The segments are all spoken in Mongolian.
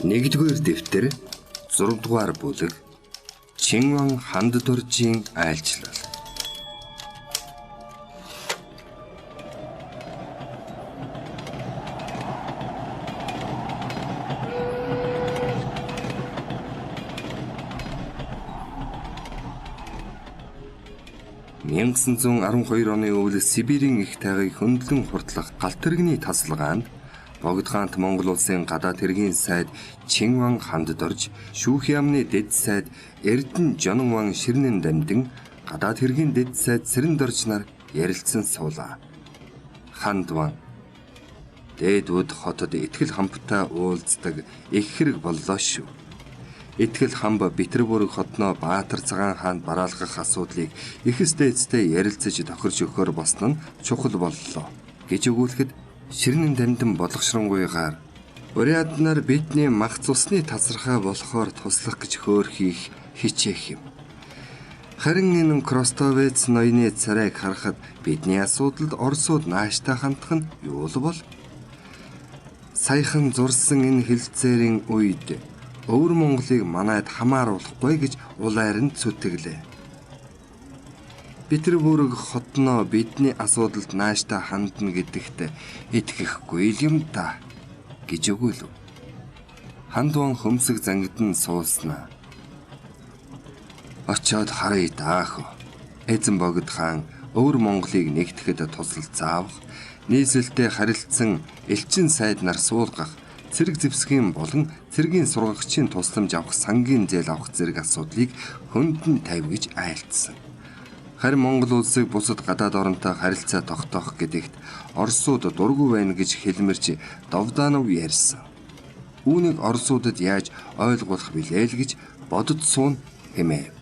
Нэгдүгээр дэвтэр 6 дугаар бүлэг Чинван ханд доржийн айлчлал. (1912 оны өвөл Сибирийн их тайгыг хөндлөн хурдлах галт тэрэгний тасалгаанд Богд хаант Монгол улсын гадаад хэргийн сайд Чинван ханд дорж, шүүх яамны дэд сайд Эрдэнэ Жонван Ширнэн дамдин гадаад хэргийн дэд сайд Сэрэндорж нар ярилцсан суулаа. Хандван дээдүүд хотод итгэл хамбтай уулздаг их хэрэг боллоо шүү. Итгэл хамб Петербург хотноо Баатар цагаан хаанд бараалгах асуудлыг эхэс дээдстэй ярилцаж тохирч өгөхөр босно нь чухал боллоо гэж өгүүлэхэд Ширнэн дамдин болгошронгуйгаар уряд нар бидний мах цусны тасархай болохоор туслах гэж хөөрхийх хичээх юм. Харин энэ Кростовец ноёны царайг харахад бидний асуудалд Оросууд нааштай хандах нь юу л бол? Саяхан зурсан энэ хилцээрийн үед өвөр Монголыг манайд хамааруулахгүй гэж улайр нь зүтгэлээ. Петербург хотноо бидний асуудалд нааштай хандна гэдэгт итгэхгүй юм да гэж өгүүлв. Хандван хөмсөг зангидан сууснаа. Очоод харъя даах. Эзэн Богд хаан өвөр Монголыг нэгтгэхэд тусалцаавах, нийслэлтэй харилцсан элчин сайд нар суулгах, цэрэг зэвсгийн болон цэргийн сургагчийн тусламж авах сангийн зээл авах зэрэг асуудлыг хөндлөн тавьж айлтсан. Харин Монгол улсыг бусад гадаад оронтой харилцаа тогтоох гэдэгт Оросууд дургүй байна гэж хэлмэрч Довданов ярьсан. Үүнийг Оросуудад яаж ойлгуулах билээ л гэж бодож суун хэмэв.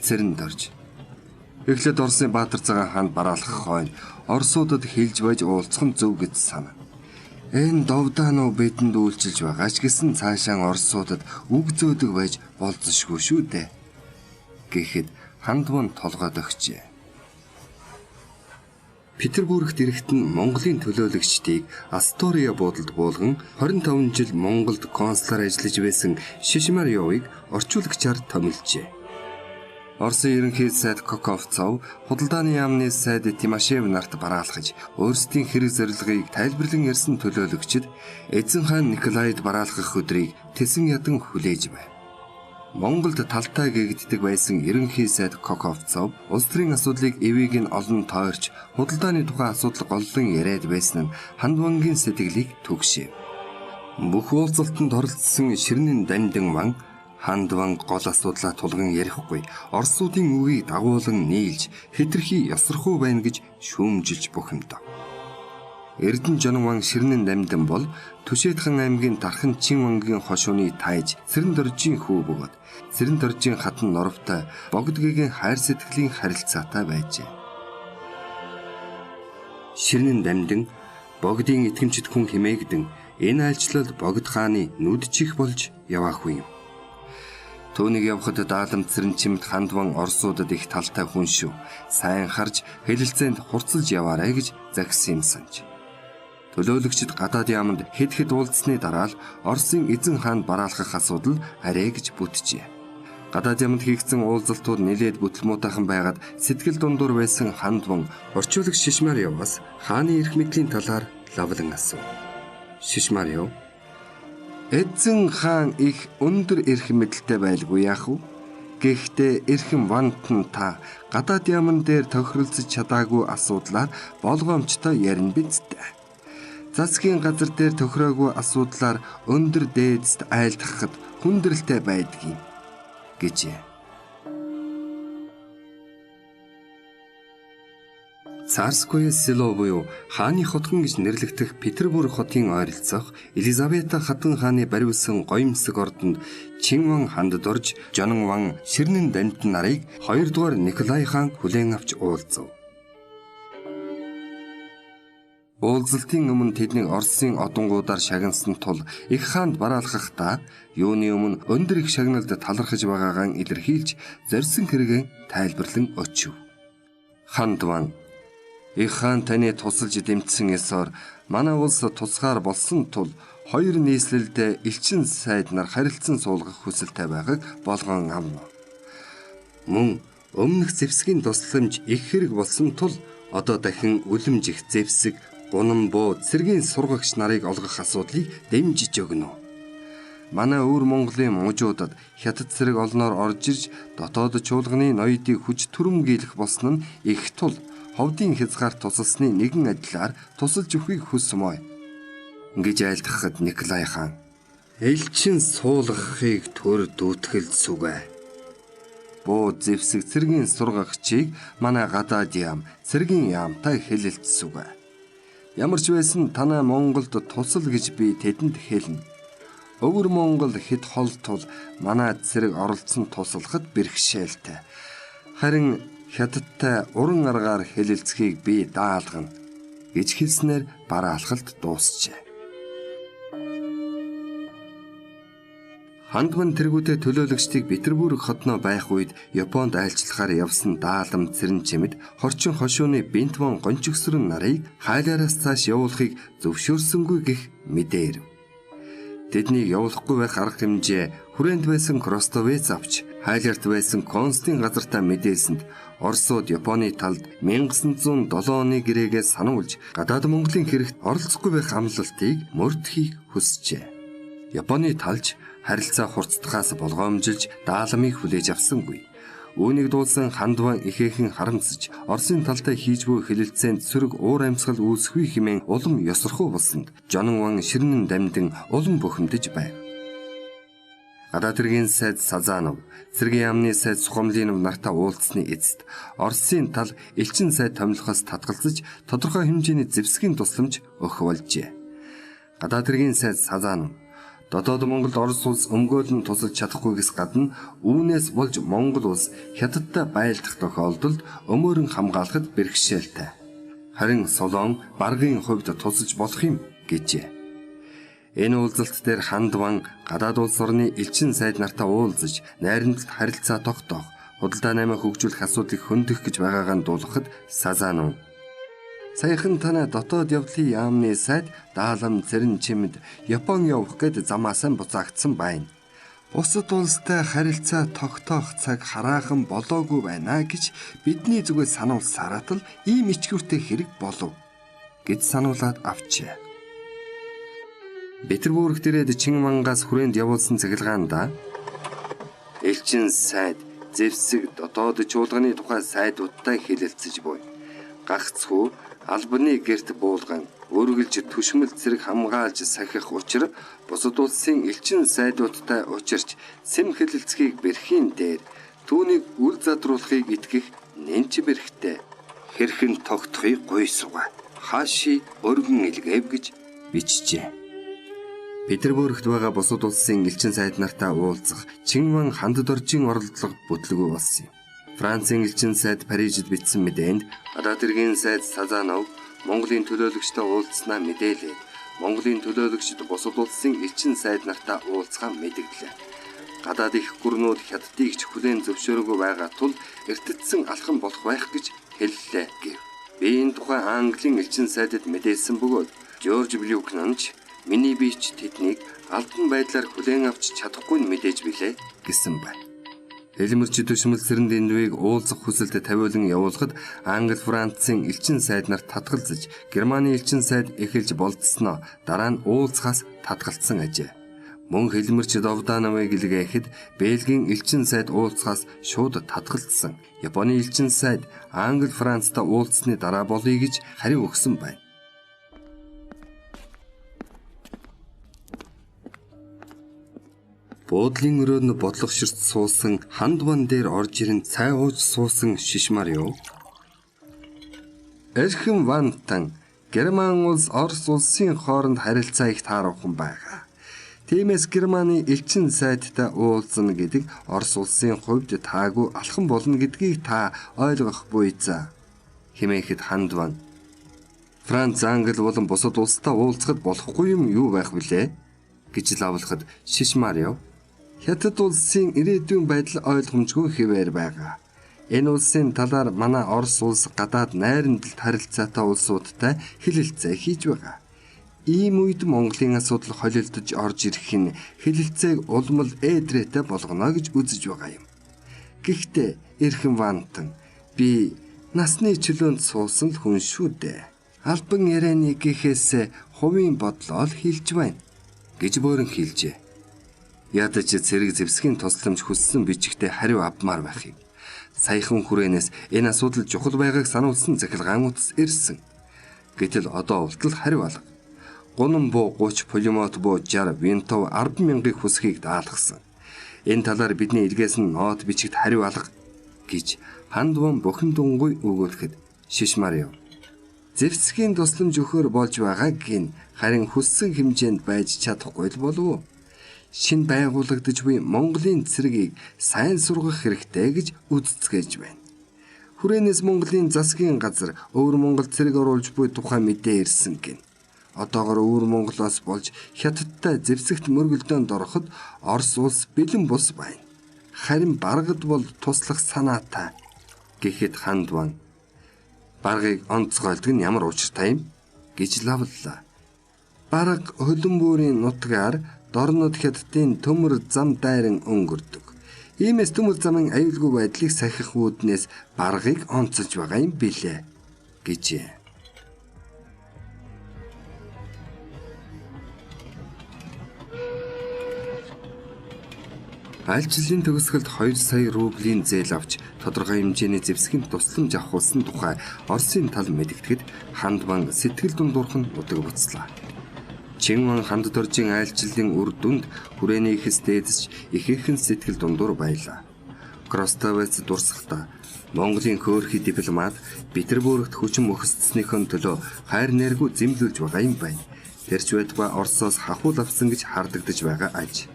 Сэрэндорж эхлээд Оросын Баатар цагаан хаанд бараалгах хойно Оросуудад хэлж байж уулзах нь зөв гэж санав. Энэ Довданов бидэнд үйлчилж байгаа ч гэсэн цаашаа Оросуудад үг зөөдөг байж болзошгүй шүү дээ гэхэд Хандван толгойд өгчээ. Петербургт ирэхэд нь Монголын төлөөлөгчдийг Астория буудалд буулган 25 жил Монголд консулаар ажиллаж байсан Шишмарьевыг орчуулагчаар томилжээ. Оросын ерөнхий сайд Коковцов худалдааны яамны сайд Тимошев нарт бараалхаж өөрсдийн хэрэг зорилгыг тайлбарлан ярьсан төлөөлөгчд эзэн хаан Николайд бараалгах өдрийг тэсэн ядан хүлээж байв. Монголд талтай гэгддэг байсан ерөнхий сайд Коковцов улс төрийн асуудлыг эвийг нь олон тойрч худалдааны тухай асуудал голлон яриад байсан нь Хандвангийн сэтгэлийг түгшээв. Бүх уулзалтанд оролцсон Ширнэн дамдин ман Хандван гол асуудлаа тулган ярихгүй Оросуудын үгийг дагуулan нийлж хэтэрхий ёсрохуу байна гэж шүүмжилж бухимдав. Эрдэнэ Жонван Ширнэн дамдин бол Түшээдхан аймгийн Дархан Чинвангийн хошууны тайж Сэрэндоржийн хүү бөгөөд Сэрэндоржийн хатан Норовтой Богдгийн хайр сэтгэлийн харилцаатай байжээ. Ширнэн дамдин Богдын итгэмжит хүн хэмээгдэн энэ айлчлал Богд хааны нүд чих болж яваагүй юм. Түүнийг явахад даалмт Сэрэнчимт Хандван Оросуудад их талтай хүн шүү. Сайн харж хэлэлцээнд хурцлж яваарай гэж загсан юм санаж. Төлөөлөгчд гадаад яамд хэд уулзсны дараа л Оросын эзэн хаанд бараалгах асуудал арай гэж бүтжээ. Гадаад яамд хийгдсэн уулзалтууд нэлээд бүтлмуутайхан байгаад сэтгэл дундуур байсан Хандван орчуулагч Шишмарьеваас хааны эрх мэдлийн талаар лавлан асуув. Шишмарьев эзэн хаан их өндөр эрх мэдэлтэй байлгүй яах вэ? Гэхдээ эрхэм вантан та гадаад яамн дээр тохиролцож чадаагүй асуудлаар болгоомжтой ярина бидтэй. Засгийн газар дээр тохироогүй асуудлаар өндөр дээдсд айлтгахад хүндрэлтэй байдгийг гэжээ. Царское село буюу хааны хотгон гэж нэрлэгдэх Петербург хотын ойролцоох Елизавета хатан хааны бариулсан гоёмсог ордонд Чинван ханд дорж Жонван Ширнэн дамдин нарыг 2 дугаар Николай хаан хүлээн авч уулзав. Уулзалтын өмнө тэднийг Оросын одонгуудаар шагнасан тул их хаанд бараалгахдаа юуны өмнө өндөр их шагналд талархаж байгаагаа илэрхийлж зорьсон хэрэгээ тайлбарлан өчөв. Хандван их хаан таны тусалж дэмжсэн ёсоор манай улс тусгаар болсон тул хоёр нийслэлд элчин сайд нар харилцан суулгах хүсэлтэй байгааг болгон амна. Мөн өмнөх зэвсгийн тусламж их хэрэг болсон тул одоо дахин үлэмжих зэвсэг, гунан буу, цэргийн сургагч нарыг олгох асуудлыг дэмжиж өгнө. Манай өвөр Монголын мужуудад хятад цэрэг олноор орж ирж дотоод чуулганы ноёдыг хүч түрэмгийлэх болсон нь их тул ховдын хязгаар тусалсны нэгэн адилаар тусалж өгөхийг хүсмөй гэж айлтгахад Николай хаан элчин суулгахыг төр дүүтгэл сүгэ. Буу зэвсэг цэргийн сургагчийг манай гадаад яам цэргийн яамтай хэлэлт сүгэ. Ямар ч байсан танаа Монголд тусал гэж би тэдэнд хэлнэ. Өвөр Монгол хэд хол тул манай цэрэг оролцсон туслахад бэрхшээлтэй. Харин хятадтай уран аргаар хэлэлцэхийг би даалгана гэж хэлснээр бараалхалт дуусчээ. Хандван тэргүүтээ төлөөлөгчдийг Петербург хотноо байх үед Японд айлчлахаар явсан даалам цэрэн чимэд хорчин хошууны Бинтвон гончигсрын нарыг хайлаараас цааш явуулахыг зөвшөөрсөнгүй гэх мэдээ. Тэднийг явуулахгүй байх арга хэмжээ хүрээнд байсан Кростовец авч хайлаарт байсан Константин газартаа мэдээлсэнд Оросууд Японы талд 1907 оны гэрэгээ сануулж гадаад Монголын хэрэгт оролцохгүй байх амлалтыг мөрдөхийг хүсжээ. Японы талж харилцаа хурцдахаас болгоомжилж дааламыг хүлээж авсангүй. Үүнийг дуулсан Хандван ихээхэн харамсаж Оросын талтай хийж буй хэлэлцээнд сөрөг уур амьсгал үүсэхгүй хэмээн улам ёсорхуу болсонд Жонон ширнэн дамдин улам бухимдаж байв. Гадаад хэргийн сайд Сазанов, цэргийн яамны сайд Сухомлинов нартай уулзсны эцэст Оросын тал элчин сайд томилохоос татгалзаж тодорхой хэмжээний зэвсгийн тусламж өгөх болжээ. Гадаад хэргийн сайд Сазанов дотоод Монголд Орос улс өмгөөлн тусалж чадахгүйгээс гадна үүнээс болж Монгол улс хятадтай байлдах тохиолдолд өмөөрөн хамгаалахад бэрхшээлтэй. Харин Солон баргын хувьд тусалж болох юм гэжээ. Энэ уулзалт дээр Хандван гадаад улс орны элчин сайд нартай уулзаж найрамдалт харилцаа тогтоох, худалдаа наймаа хөгжүүлэх асуудлыг хөндөх гэж байгаагаа дуулгахад Сазанов саяхан танай дотоод явдлын яамны сайд даалам цэрэн чимэд Япон явах гэд замаасаа буцаагдсан байна. Бусад улстай харилцаа тогтоох цаг хараахан болоогүй байна гэж бидний зүгээс сануулсараад л ийм ичгүүртэй хэрэг болов гэж сануулад авчээ. Петербургт ирээд Чингмангаас хүрээнд явуулсан цахилгаанда элчин сайд зэвсэг дотоод чуулганы тухай сайдуудтай хэлэлцэж буй. Гагцхүү албаны гэрт буулган өргөлж түшмэл цэрэг хамгаалж сахих учир бусад улсын элчин сайдуудтай учирч сэм хэлэлцгийг бэрхийн дээр түүнийг үл задруулахыг итгэх нэмч бэрхтээ хэрхэн тогтохыг гуйсуга хааши өргөн илгээв гэж бичжээ. Петербургт байгаа бусад улсын элчин сайд нартай уулзах Чингман хандад оржийн оролдлого бүтлгүй болсон юм. Францын элчин сайд Парижид бичсэн мэдээнд гадаад хэргийн сайд Сазанов Монголын төлөөлөгчтэй уулзснаа мэдээлээд Монголын төлөөлөгчд бусад улсын элчин сайд нартай уулзахаа мэдгэлээ. Гадаад их гүрнүүд хятадыг ч хүлээн зөвшөөрөөгүй байгаа тул эртэтсэн алхам болох байх гэж хэллээ гэв. Би энэ тухай Английн элчин сайдад мэдээлсэн бөгөөд Жорж Блюкнан ч миний бич тэднийг албан байдлаар хүлээн авч чадахгүй нь мэдээж билээ гэсэн байна. Хэлмэрч төшмөл цэрэн дэндвийг уулзах хүсэлтэд тавиулан явуулахад Англи Францын элчин сайд нар татгалзаж Германы элчин сайд эхэлж болцсноо дараа нь уулзахаас татгалцсан ажээ. Мөн хэлмэрч Довдановыг илгээхэд Бельгийн элчин сайд уулзахаас шууд татгалцсан. Японы элчин сайд Англи Францтай уулзсны дараа болъё гэж хариу өгсөн байна. Буудлын өрөөнд бодлогоширт суусан Хандван дээр орж ирэн цай ууж суусан шишмар юу? Эрхэм Вантан Герман улс Орос улсын хооронд харилцаа их тааруухан байгаа. Тиймээс Германы элчин сайдтай уулзна гэдэг Орос улсын хувьд таагүй алхам болно гэдгийг та ойлгох буйцаа хэмээхэд Хандван Франц, Англи болон бусад улстай уулзахад болохгүй юм юу байх вүлээ гэж лавлахад шишмар юу? Хятад улсын ирээдүйн байдал ойлгомжгүй хэвээр байгаа. Энэ улсын талаар манай Орос улс гадаад найрамдалт харилцаатай улсуудтай хэлэлцээ хийж байгаа. Ийм үед Монголын асуудал холилдож орж ирэх нь хэлэлцээг улмал эдрээтэй болгоно гэж үзэж байгаа юм. Гэхдээ эрхэм Вантан, би насны чөлөөнд суусан л хүн шүү дээ. Албан ярианы гэхээс хувийн бодлоо хэлж байна гэж бөөрөн хэлжээ. Ядаж цэрэг зэвсгийн тусламж хүссэн бичгтээ хариу авмаар байх юм. Саяхан хүрээнээс энэ асуудал чухал байгааг сануулсан захилгаан утас ирсэн. Гэтэл одоо ултал хариу алга. Гунан буу 30 пулемет буу 60 винтов 10,000-ыг хүсхийг даалгасан. Энэ талаар бидний илгээс нь нот бичигт хариу алга гэж Хандван бүхэн дунгуй өгөөлөхөд шишмаар яв. Зэвсгийн тусламж өгөхөр болж байгааг гин харин хүссэн хэмжээнд байж чадахгүй л болов уу? Шинэ байгуулагдаж буй Монголын цэргийг сайн сургах хэрэгтэй гэж үздэсгэж байна. Хүрээнээс Монголын засгийн газар өвөр Монгол цэрэг оруулж буй тухай мэдээ ирсэн гин. Одоогоор өвөр Монголоос болж Хятадтай зэвсэгт мөргөлдөөнд ороход Орос улс бэлэн бус байна. Харин баргад бол туслах санаатай гэхэд Хандван баргыг онцгойлдог нь ямар учиртай юм гэж лавлаа. Бараг хөлбөмбөрийн нутгаар дорнод Хятадын төмөр зам дайран өнгөрдөг. Иймээс төмөр замын аюулгүй байдлыг сахих үүднээс баргыг онцолж байгаа юм билээ гэжээ. Айлчлалын төгсгөлд 2 сая рублийн зээл авч тодорхой хэмжээний зэвсгийн тусламж авахулсан тухай Оросын тал мэдэгдэхэд Хандван сэтгэл дундуурхан удаг буцлаа. Чинван ханд доржийн айлчлалын үр дүнд хүрээний ихэс дээдсэж ихээхэн сэтгэл дундуур байлаа. Кростовец дурсахтаа Монголын хөөрхий дипломат Петербургт хүчин мөхсцснийхэн төлөө хайр нэргүй зэмлүүлж байгаа юм байна. Тэрч байтугай Оросоос хахуул авсан гэж хардагдж байгаа аж.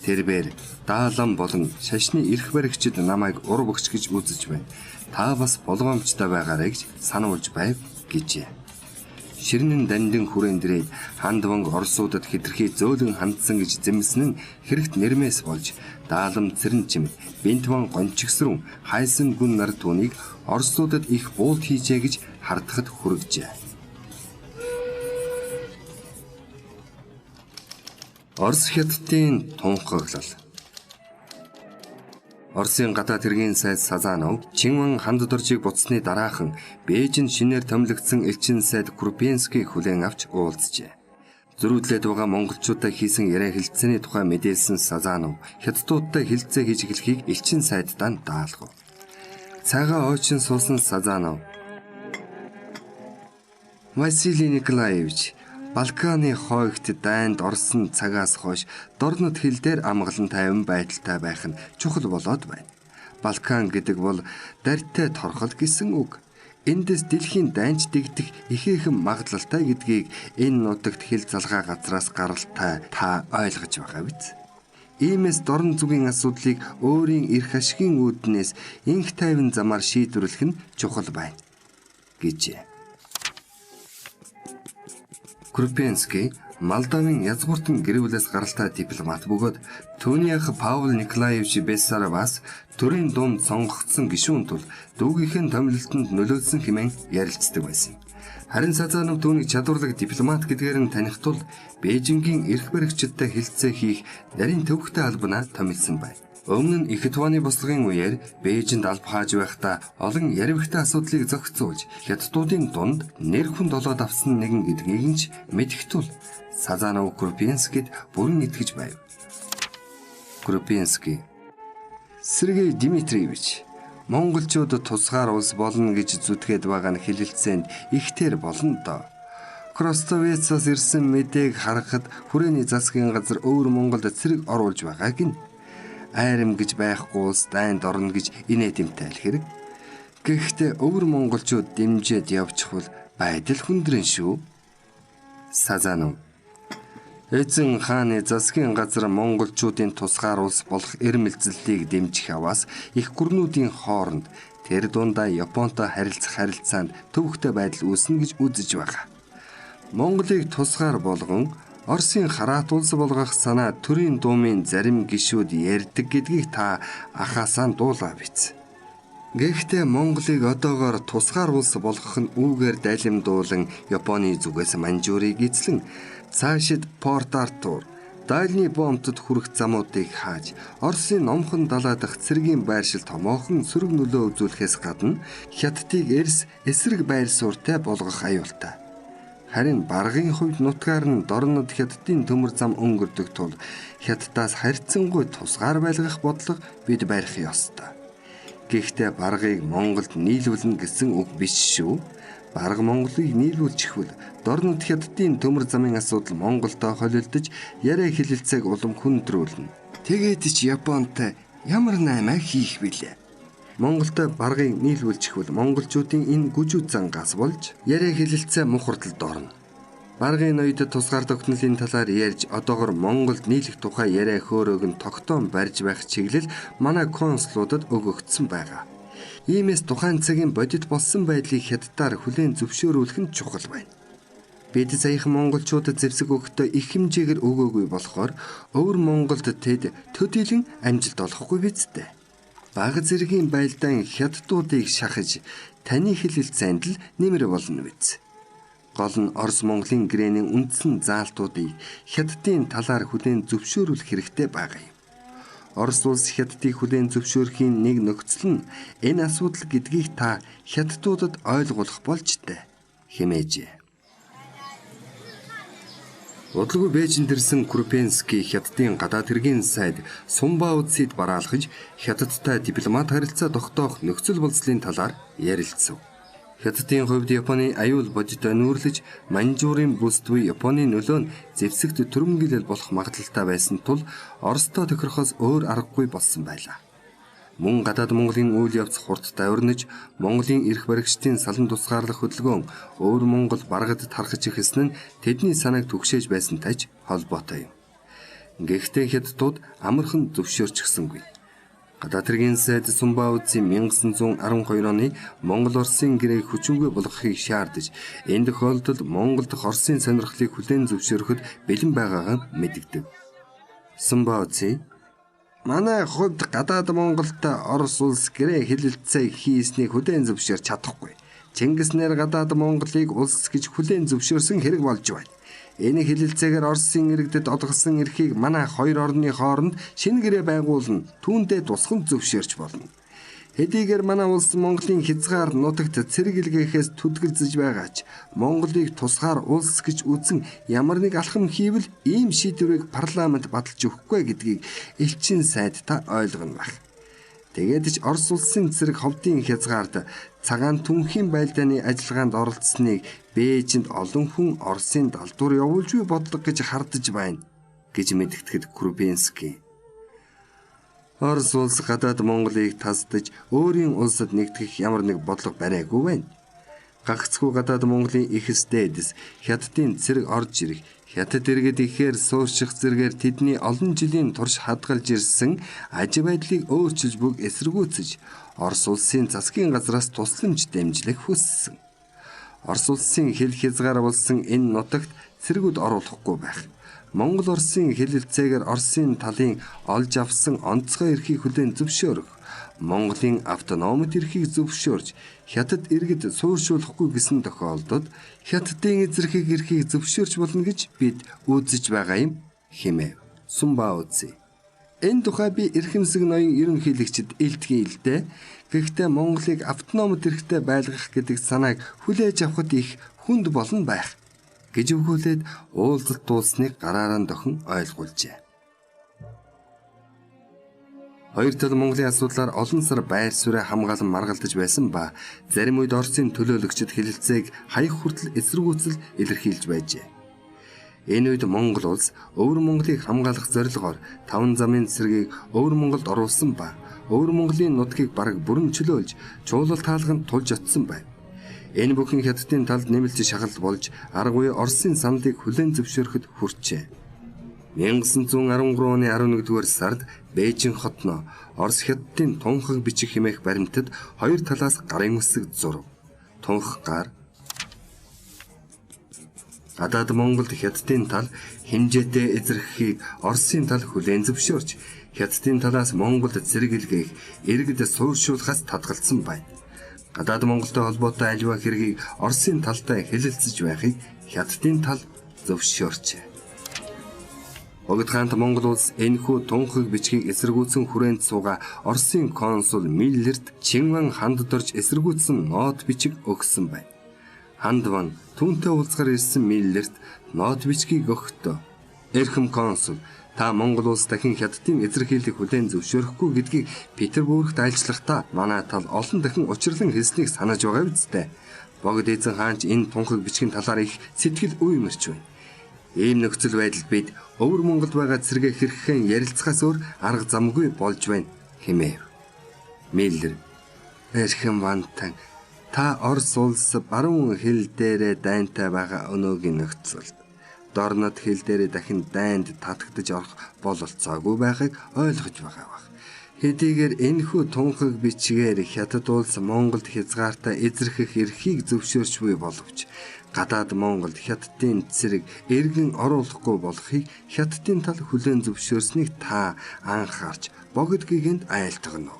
Тэрбээр даалан болон шашны эрх баригчид намайг ур бөгч гэж үзэж байна. Та бас болгоомжтой байгаарай гэж сануулж байв гэжээ. Ширнэн дандин хүрээн дээрээ Хандван Оросуудад хэтэрхий зөөлөн хандсан гэж зэмсэн нь хэрэгт нэрмээс болж даалам цэрэн чимд Бинтван гончигсрун хайсан гүн нар түүнийг Оросуудад их буулт хийжээ гэж хардахад хүргэжээ. Орос Хятадын тунхаглал. Оросын гадаад хэргийн сайд Сазанов Чинван ханд доржийг буцсны дараахан Бээжинд шинээр томилогдсон элчин сайд Крупенскийг хүлээн авч уулзжээ. Зөрүүдлээд байгаа монголчуудаа хийсэн яриа хэлцээний тухай мэдээлсэн Сазанов Хятадуудтай хэлцээ хийж эхлэхийг элчин сайддаа даалгав. Цагаа ойчин суусан Сазанов Василий Николаевич, Балканы хойгт дайнд орсон цагаас хойш дорнод хил дээр амгалан тайван байдалтай байх нь чухал болоод байна. Балкан гэдэг бол дарьтай торхол гэсэн үг. Эндээс дэлхийн дайнч дэгдэх ихээхэн магадлалтай гэдгийг энэ нутагт хил залгаа газраас гаралтай та ойлгож байгаа биз? Иймээс дорн зүгийн асуудлыг өөрийн эрх ашигын үүднээс инх тайван замаар шийдвэрлэх нь чухал байна гэжээ. Крупенский Молдовын язгууртан гэрүүлээс гаралтай дипломат бөгөөд түүний ах Паул Николаевич Бессарабас төрийн дунд сонгогдсон гишүүн тул дүүгийнхэн томилолтод нөлөөлсөн хэмээн ярилцдаг байсан. Харин Сазанов түүнийг чадварлаг дипломат гэдгээр нь таних тул Бээжингийн эрх баригчдтай хэлцээ хийх нарийн төвхтэй албанаа томилсон байна. Өмнө нь их төваны бослогын үеэр Бээжинд алба хааж байхдаа олон яривхтай асуудлыг зохицуулж Хятадуудын дунд нэр хүнд олоод авсан нэгэн гэдгийг нь ч мэдэх тул Сазанов Крупенскийд бүрэн итгэж байв. Крупенский Сергей Дмитриевич, монголчууд тусгаар улс болно гэж зүтгээд байгаа нь хэлэлцээнд ихтер болно доо. Кростовецоос ирсэн мэдээг харахад хүрээний засгийн газар өвөр Монголд цэрэг оруулж байгааг нь айрам гэж байхгүй улс дайнд орно гэж инээдэмтэй л хэрэг. Гэхдээ өвөр монголчууд дэмжиж явчихвал байдал хүндрэн шүү. Сазанов Эзэн хааны засгийн газар монголчуудын тусгаар улс болох эрмэлзлийг дэмжих аваас их гүрнүүдийн хооронд тэр дундаа Японтой харилцах харилцаанд төвөгтэй байдал үүснэ гэж үзэж байгаа. Монголыг тусгаар болгон Оросын хараат улс болгох санаа төрийн дуумын зарим гишүүд ярьдаг гэдгийг та ахаасаа дуулаа биз. Гэхдээ Монголыг одоогоор тусгаар улс болгох нь үүгээр дайлимдуулан Японы зүгээс манжуурыг эзлэн Цаашид Порт Артур, Дальний Бомтод хүрэх замуудыг хааж, Оросын номхон далай дахь цэргийн байршил томоохон сөрөг нөлөө үзүүлэхээс гадна Хятадыг эрс эсрэг байр суурьтай болгох аюултай. Харин баргын хувьд нутгаар нь дорнод Хятадын төмөр зам өнгөрдөг тул Хятадаас харьцангуй тусгаар байлгах бодлого бид барих ёстой. Гэхдээ баргыг Монголд нийлүүлнэ гэсэн үг биш шүү. Барга Монголыг нийлүүлчихвэл дорнод Хятадын төмөр замын асуудал Монголдоо холилдож яриа хэлэлцээг улам хүндрүүлнэ. Тэгээд ч Японтай ямар наймаа хийх вүлээ? Монголтой баргыг нийлүүлчихвэл монголчуудын энэ гүжүүд зангаас болж яриа хэлэлцээ мухардалд орно. Баргын ноёдод тусгаар тогтнолын талаар ярьж одоогор Монголд нийлэх тухай яриа хөөрөөг нь тогтоон барьж байх чиглэл манай консулуудад өгөгдсөн байгаа. Иймээс тухайн цагийн бодит болсон байдлыг хятадаар хүлээн зөвшөөрүүлэх нь чухал байна. Бид саяхан монголчуудад зэвсэг өгөхдөө их хэмжээгээр өгөөгүй болохоор өвөр Монголд тэд төдийлөн амжилт олохгүй бидтэй. Бага зэргийн байлдаан хятадуудыг шахаж таны хэлэлцээнд л нэмэр болно биз. Гол нь Орос Монголын гэрээнийн үндсэн заалтуудыг Хятадын талаар хүлээн зөвшөөрүүлэх хэрэгтэй байгаа юм. Орос улс Хятадыг хүлээн зөвшөөрөхийн нэг нөхцөл нь энэ асуудал гэдгийг та хятадуудад ойлгуулах болж дээ хэмээжээ. Удалгүй Бээжинд ирсэн Крупенский Хятадын гадаад хэргийн сайд Сумбаоцид бараалхаж Хятадтай дипломат харилцаа тогтоох нөхцөл болцлын талаар ярилцав. Хятадын хувьд Японы аюул бодиттой нүүрлэж Манжуурын бүс буй Японы нөлөө нь зэвсэгт төрөмгөлөл болох магадлалтай байсан тул Оростой тохирохоос өөр аргагүй болсон байлаа. Мөн гадаад Монголын үйл явц хурдтай өрнөж Монголын эрх баригчдын салан тусгаарлах хөдөлгөөн өвөр Монгол баргад тархаж ихэсэн нь тэдний санааг түгшээж байсантай ч холбоотой юм. Гэхдээ хятадууд амархан зөвшөөрчихсөнгүй. Гадаад хэргийн сайд Сумбаоцийн 1912 оны Монгол-Оросын гэрээг хүчингүй болгохыг шаардаж энэ тохиолдолд Монгол дахь Оросын сонирхлыг хүлээн зөвшөөрөхөд бэлэн байгаагаа мэдэгдэв. Сумбаоци манай хувьд гадаад Монголтой Орос улс гэрээ хэлэлцээ хийснийг хүлээн зөвшөөрч чадахгүй. Чингис нэр гадаад Монголыг улс гэж хүлээн зөвшөөрсөн хэрэг болж байна. Энэ хэлэлцээгээр Оросын иргэдэд олгосон эрхийг манай хоёр орны хооронд шинэ гэрээ байгуулна, түүндээ тусган зөвшөөрч болно. Хэдийгээр манай улс Монголын хязгаар нутагт цэрэг илгээхээс түдгэлзэж байгаа ч Монголыг тусгаар улс гэж үзэн ямар нэг алхам хийвэл ийм шийдвэрийг парламент баталж өгөхгүй гэдгийг элчин сайд та ойлгоно байх. Тэгээд ч Орос улсын цэрэг ховдын хязгаард цагаан түнхийн байлдааны ажиллагаанд оролцсныг Бээжинд олон хүн Оросын далдуур явуулж буй бодлого гэж хардаж байна гэж мэдгэтгэд Крупенский. Орос улс гадаад Монголыг таздаж өөрийн улсад нэгтгэх ямар нэг бодлого бариагүй байна. Гагцхүү гадаад Монголын эхэс дээдэс Хятадын цэрэг орж ирэх, Хятад иргэд ихээр суурших зэргээр тэдний олон жилийн турш хадгалж ирсэн аж байдлыг өөрчилж бүг эсэргүүцэж Орос улсын засгийн газраас тусламж дэмжлэх хүссэн. Орос улсын хил хязгаар болсон энэ нутагт цэргүүд оруулахгүй байх. Монгол Оросын хэлэлцээгээр Оросын талын олж авсан онцгой эрхийг хүлээн зөвшөөрөх, Монголын автономит эрхийг зөвшөөрж Хятад иргэд сууршуулахгүй гэсэн тохиолдолд Хятадын эзэрхийг эрхийг зөвшөөрч болно гэж бид үзэж байгаа юм хэмэв Сумбаоци. Энэ тухай би эрхэмсэг ноён ерөнхийлөгчд илтгэе л дээ. Гэхдээ Монголыг автономит эрхтэй байлгах гэдэг санааг хүлээж авахд их хүнд болно байх гэж өгүүлээд уулзалт дуусныг гараараа дохин ойлгуулжээ. Хоёр тал Монголын асуудлаар олон сар байр суурь хамгаалан маргалдаж байсан ба зарим үед Оросын төлөөлөгчд хэлэлцээг хаях хүртэл эсэргүүцэл илэрхийлж байжээ. Энэ үед Монгол улс өвөр Монголыг хамгаалах зорилгоор 5 замын цэргийг өвөр Монголд оруулсан ба өвөр Монголын нутгийг бараг бүрэн чөлөөлж чуулал таалганд тулж очсон байна. Энэ бүхэн Хятадын талд нэмэлт шахал болж аргагүй Оросын саналыг хүлээн зөвшөөрөхөд хүрчээ. 1913 оны 11-р сард Бээжин хотноо Орос Хятадын тунхаг бичих хэмээх баримтад хоёр талаас гарын үсэг зурв. Тунх гар гадаад Монголд Хятадын тал хэмжээтэй эзэрхийг Оросын тал хүлээн зөвшөөрч Хятадын талаас Монголд зэрэг илгээх, иргэд сууршуулахаас татгалзсан байна. Гадаад Монголтой холбоотой аливаа хэргийг Оросын талтай хэлэлцэж байхыг Хятадын тал зөвшөөрчээ. Богд хаант Монгол улс энэхүү тунхаг бичгийг эсэргүүцэн хүрээнд сууга Оросын консул Миллерт Чинван ханд дорж эсэргүүцсэн нот бичиг өгсөн байна. Ханд ван түүнтэй уулзахаар ирсэн Миллерт нот бичгийг өгөхдөө "Эрхэм консул, та Монгол улс дахин хятадын эзэрхийллийг хүлээн зөвшөөрөхгүй гэдгийг Петербургт айлчлахдаа манай тал олон дахин учрлан хэлснийг санаж байгаа биз дээ. Богд эзэн хаан ч энэ тунхаг бичгийн талаар их сэтгэл үемэрч байна. Ийм нөхцөл байдалд бид өвөр Монголд байгаа зэрэгэ хэрхэн ярилцахаас өөр арга замгүй болж байна" хэмээв. Миллер: "Эрхэм вантан, та Орос улс баруун хил дээрээ дайнтай байгаа өнөөгийн нөхцөлд дорнод хил дээрээ дахин дайнд татагдж орох бололцоогүй байгааг ойлгож байгаа бах. Хэдийгээр энэхүү тунхаг бичгээр Хятад улс Монголд хязгаартай эзэрхэх эрхийг зөвшөөрч буй боловч гадаад Монголд Хятадын цэрэг эргэн оруулахгүй болохыг Хятадын тал хүлээн зөвшөөрснийг та анхаарч богд гэгэнд айлтгана.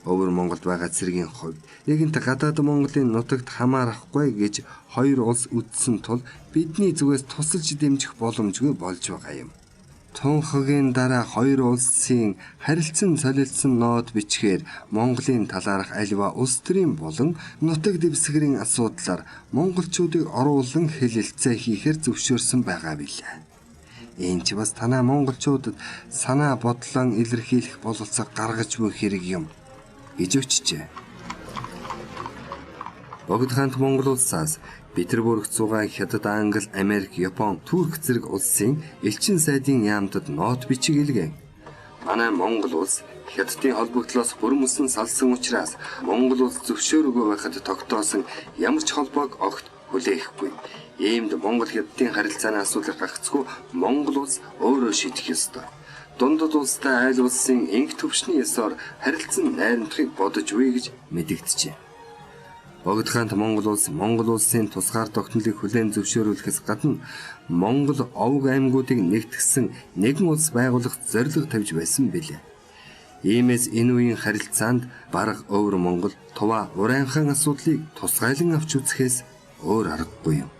Өвөр Монголд байгаа цэргийн хувьд нэгэнт гадаад Монголын нутагт хамаарахгүй гэж хоёр улс үздсэн тул бидний зүгээс тусалж дэмжих боломжгүй болж байгаа юм. Тунхагийн дараа хоёр улсын харилцан солилцсон нот бичгээр Монголын талаарх аливаа улс төрийн болон нутаг дэвсгэрийн асуудлаар монголчуудыг оруулан хэлэлцээ хийхээр зөвшөөрсөн байгаа билээ. Энэ ч бас танай монголчуудад санаа бодлон илэрхийлэх бололцоо гаргаж буй хэрэг юм" гэж өчжээ. Богд хаант Монгол улсаас Петербургт суугаа Хятад, Англи, Америк, Япон, Турк зэрэг улсын элчин сайдын яамдад нот бичиг илгээв. "Манай Монгол улс Хятадын холбогдлоос бүрмөсөн салсан учраас Монгол улс зөвшөөрөөгүй байхад тогтоосон ямар ч холбоог огт хүлээхгүй. Иймд Монгол Хятадын харилцааны асуудлыг гагцгүй Монгол улс өөрөө шийдэх ёстой. Дундад улстай айл улсын инх төвшний ёсоор харилцан найрамдахыг бодож буй" гэж мэдэгджээ. Богд хаант Монгол улсын тусгаар тогтнолыг хүлээн зөвшөөрүүлэхээс гадна Монгол овг аймагуудыг нэгтгсэн нэгэн улс байгуулах зорилго тавьж байсан билээ. Иймээс энэ үеийн харилцаанд бараг өвөр Монгол, Туваа, Урайхан асуудлыг тусгайлан авч үзэхээс өөр аргагүй юм.